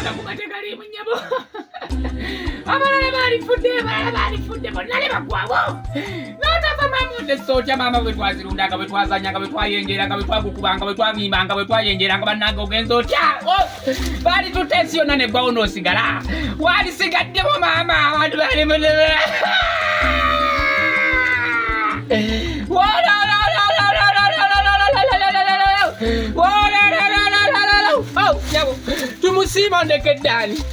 Amala kubategali munyabo. Amala bali fudde bonale bagwabo. Nota mama de soja mama bwe twazirundanga bwe twazanyanga bwe twayengera bwe twagukubanga bwe twagimbanga bwe twayengeranga bananga ogenzo otya. Bali tutesiona ne gwa ono sigala. Wali sigadde mama abantu bali mulebe. Tumusima ondekedani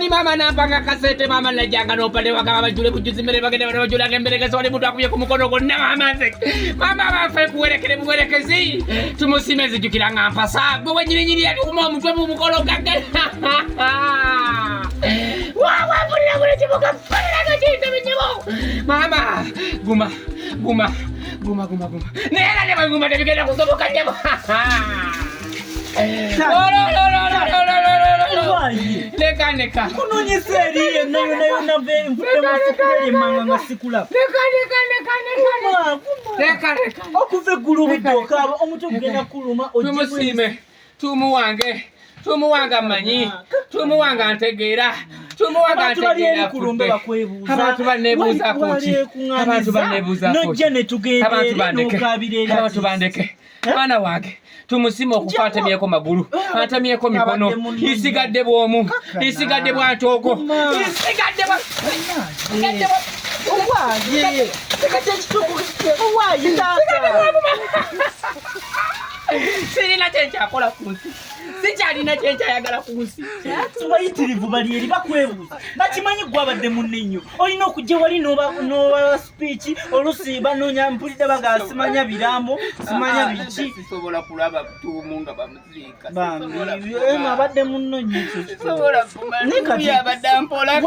mama nampanga kasete mama najanga nopande wakama bajule kujuzi mbere bagende bajula ngembere kesone mutu akuye kumukono gonna mama nze mama bafe kuwerekere muwerekezi tumusime zijukira ngampasa gwe nyiri yati kuma omutwe mu mukolo gagge wa bulira kule kibuka falira gachita binyebo mama guma nera ne baguma tebigenda kusoboka nyebo Leka. Kunonye seri nayo na ve mfutemukubele manga ngasikula. Leka. Okuve gulu bidoka omuto genda kuluma ojimusime. Tumuwanga manyi. Tumuwanga ntegeera. Tumuwanga kulumbe bakwebuza. Abantu banebuza kuki. Nojje ne tugende nokabirera. Abantu bandeke. Bana wage. Tumusima okufata myeko magulu ata myeko mikono isigadde bwomu isigadde bwatoko isigadde owaye sekate chituko owaye tata sirina chencha akola kunsi sikyalina chencha ayagala kunsi tubayitirivu bali eri bakwebuza nakimanyi gwabadde munenyo olina okujja wali noba speech olusiba nonya mpulidde bagasimanya birambo simanya biki sisobola kulaba tumunga bamuzika bambi abadde munenyo sisobola kumanya yabadde ampola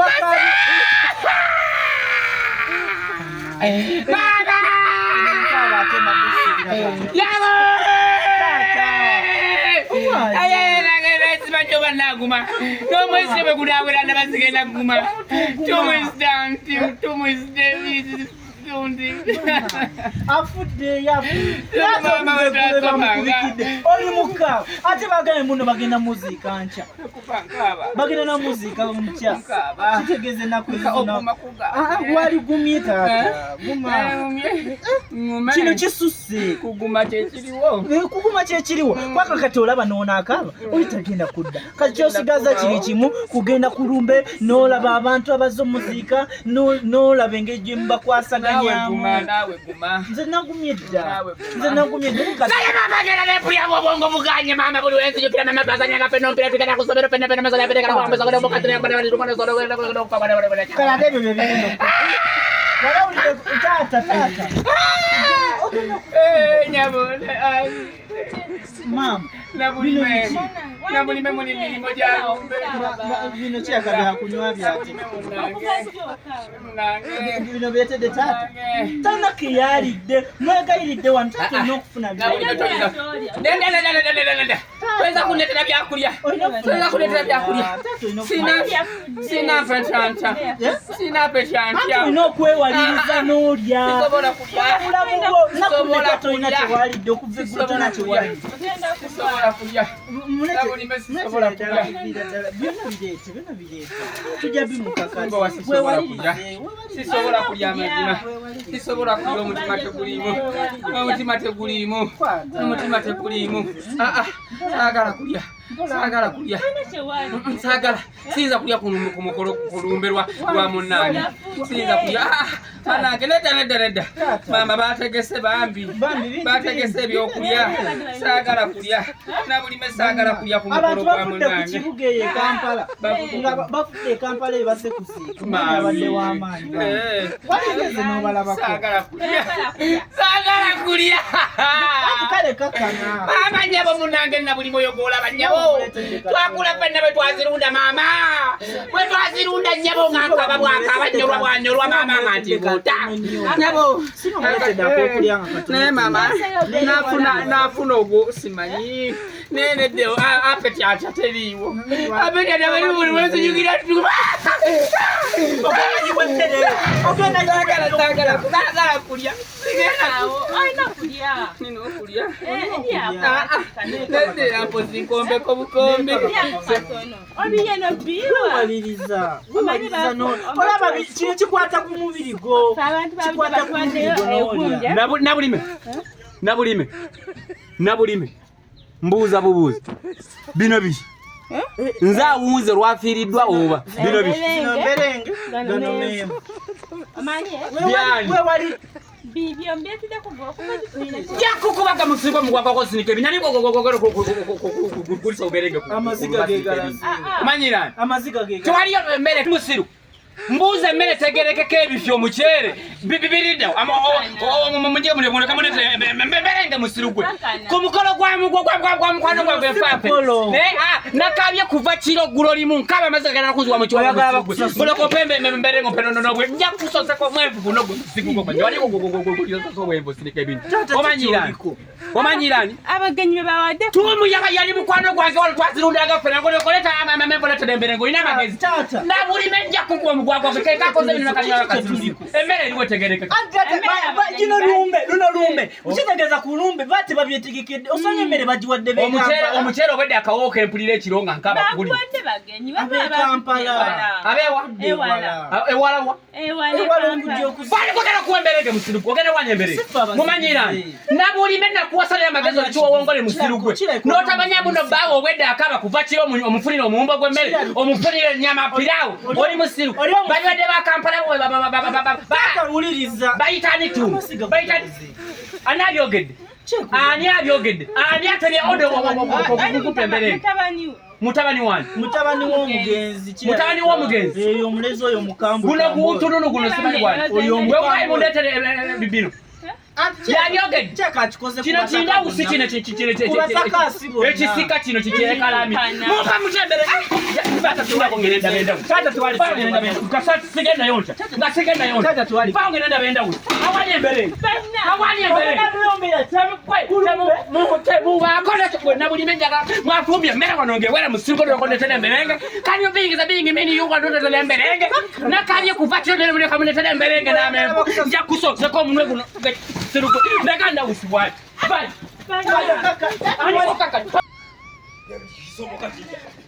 Simanyoba naguma. No mwezi bekudawera nabazigenda guma. 2 weeks down, 2 weeks David. Afude mama oli muka ate bagaye muno bagenda muzika ncha bagenda na muzika mcha kitegeze nakwezina wali gumye tata guma kino kisuse kuguma kyekiriwo kwaka katola banona akaba oyitagenda kudda kati osigaza kiri kimu kugenda kulumbe nolaba abantu abazo muzika nolaba engejje mbakwasaganya nawe guma nze nagumye dda kaya mama gera ne puya bobongo buganye mama buli wenzi yokira mama bazanya ngape nompira tukana kusomero pene masala pene kana kwamba sokole mokati ne bana tukana solo wenda kwa bana kala debe bebe wala uli tata nyabo mam nabulime muli milimo gyalo bino kyagala kunywa byati bino byetedde tata tana kiyalidde mwegayiride wantatu n'okufuna tweza kunetera byakulya sina petanta tulina okwewaliriza n'olya nakumeka tolina kyewalidde okuva eggulu tona kyewalidde byonna bireete tujja bimukakasa sisobola kulya amazima sisobola kulya omutima tegulimu saagala kulya siyinza kulya ku mukolo kulumbe lwa munnaani siyinza kulya anange nedda mama bategese bambi bategese ebyokulya saagala kulya nabulime saagala kulya ku mukolo gwa munnaani bafudde e Kampala ebase kusiika abadde w'amaanyi wategeze n'obalabako saagala kulya kale kakana mama nyabo munange nabulime oyo gwolaba nyabo twakula fenna bwe twazirunda mama bwe twazirunda nyabo ngankaba bwakaba bwanyolwa mama ngantiguta nyabo naye mama nafuna ogwo simanyi Nene deo apeti achateriwo. Apeti adabali buli wese yugira tu. Ogenda kulya. Aina kulia. Nino kulya. Ndio. Nene hapo zikombe ko bukombe. Obiye no biwa. Waliriza. Waliriza no. Olaba kino kikwata ku mubiri go. Abantu bakwate Nabulime. Mbuuza bubuuza. Bino biki? Nze awuuze lwafiiriddwa oba bino biki? Mberenge. Gano memu. Amanye. We wali Bibyo mbetide kugo kuba Jakukubaga musiko mugwako sinike binani kulisa uberenge ku. amaziga gegalazi. Manyira. Amaziga gegalazi. Twaliyo mmere musiru. Mbuuze mmere tegerekeko ebifyo mukyere bibiride munje mune kamunete mberenge musiru gwe ku mukolo gwa mukwano gwa befafe nakabye kuva kiro gulo limu nkaba amazagala kuzwa mu kiwala muloko pembe mberengo penono bwe nja kusosa ko mwevu kuno gusiku ko bali ko wembo sinike bintu omanyirani abagenyi bawade tumu yali mukwano gwange wali twazirundaga fena ngo koleta amamembo letemberengo ina magezi na buli menja kugwa mugwagwa keka koze bino nakaliya kaziruziku emmere liwe tegereke Gino lumbe ukitegeza ku lumbe bati babyetegekede osanye emmere bagiwadde beka omukyere obedde akawoka empulira ekironga nkaba kuli bawade bagenyi Kampala abewa ewalawa bali kugera kuwemberege musiruku ogenda wanyemberege mumanyirani nabuli menna kuwasala amagezi okiwa wongole musirugwe notabanya muno bawo obedde akaba kuva kiro omufunira omumbo gw'emmere omufunira ennyama pilawo oli musiru banywadde ba Kampala uliriza bayitani tu bayitani ani abyogedde ani atebye odo okukupemberege mutabani wani mutabani w'omugenzi mutabani w'omugenzi eyo omulezi oyo mukambu guno gutununu guno simanyi wani oyo mwewayi mundetere bibino yabyogedde kino kindawusi kino ekisika kino kikyekalami muka mutembere batatulako ngenda bendawusi sigenda bendawusi awali emberenge nabulime njaga mwafumbye emmere wanonge wera musiruko nokondetera emberenge kanyo bingiza bingi mini yungwa ndondetera emberenge nakanye kuva kino kamunetera emberenge namenvu nja kusoseko omunwe guno siruko ndaganda usibwati bali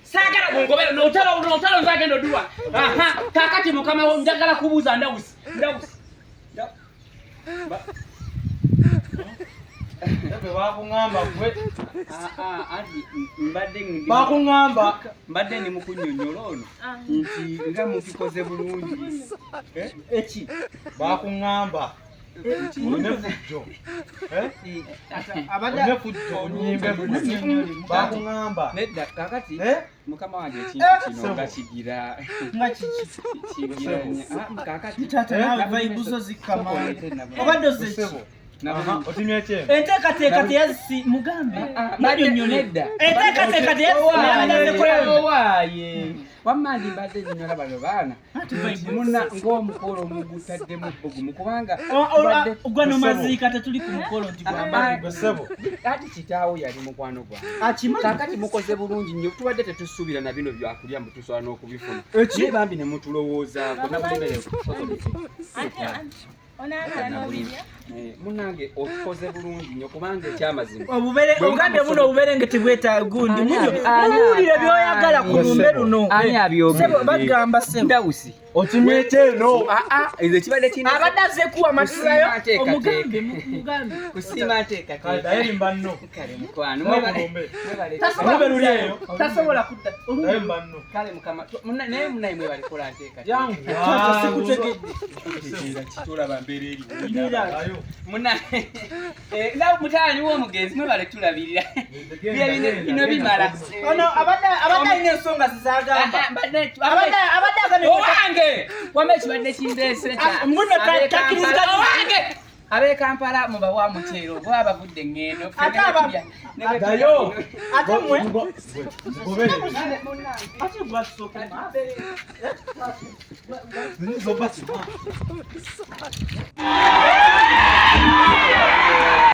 sagala gongobera notalo nzagendo duwa kakati mukama wo njagala kubuza ndawusi bakungamba gwe bakungamba mbadde ni mukunyonyola ono nti nga mukikoze bulungi eki bakungamba Unefujjo. Unefujjo unyimbe bakungamba. Nedda kakati mukama wange ekintu kino ngakigira. Kigira kakati tata nawe vibuzo zikama. Obadde zeki. Otimye kye. Enteekateeka teyazisi mugambe. Nanyonyole. Enteekateeka teyazisi wamandi mbadde nnyola bano baana muna ng'omukolo omugutaddemu bbugumu kubanga ogwa nomaziika tetuli ku mukolo nti gwambasebo ati kitaawo yali mukwano gwange kakati mukoze bulungi nnyo tubadde tetusuubira na bino byakulya mbu tusobola n'okubifuna naye bambi ne mutulowoozaako nabulimere munange otukoze bulungi nnyo kubanga ekyamazima obugambye buno obuberengete bwetaagundi muwulire byoyagala ku lumbe luno bagamba ndawusi otimyete eno ezo kibadde kina abadde azekuwa amatulayo omugambe kusiima nteekateeka kale mbanno kale mukwano olumbe luli eyo tasobola kudda olumbe mbanno kale mukama naye munaye mwebalikola nteekateeka yangu sikutegedde kitulaba mbeera eri munaye nawe mutaani w'omugenzi mwebale tulabirira bino bimala ono abadde alina ensonga zizagamba abadde agane owange wambe ekibadde kindeese owange ab'e Kampala mubawa muceero bo abavudde ngendo dayo ate mwe ate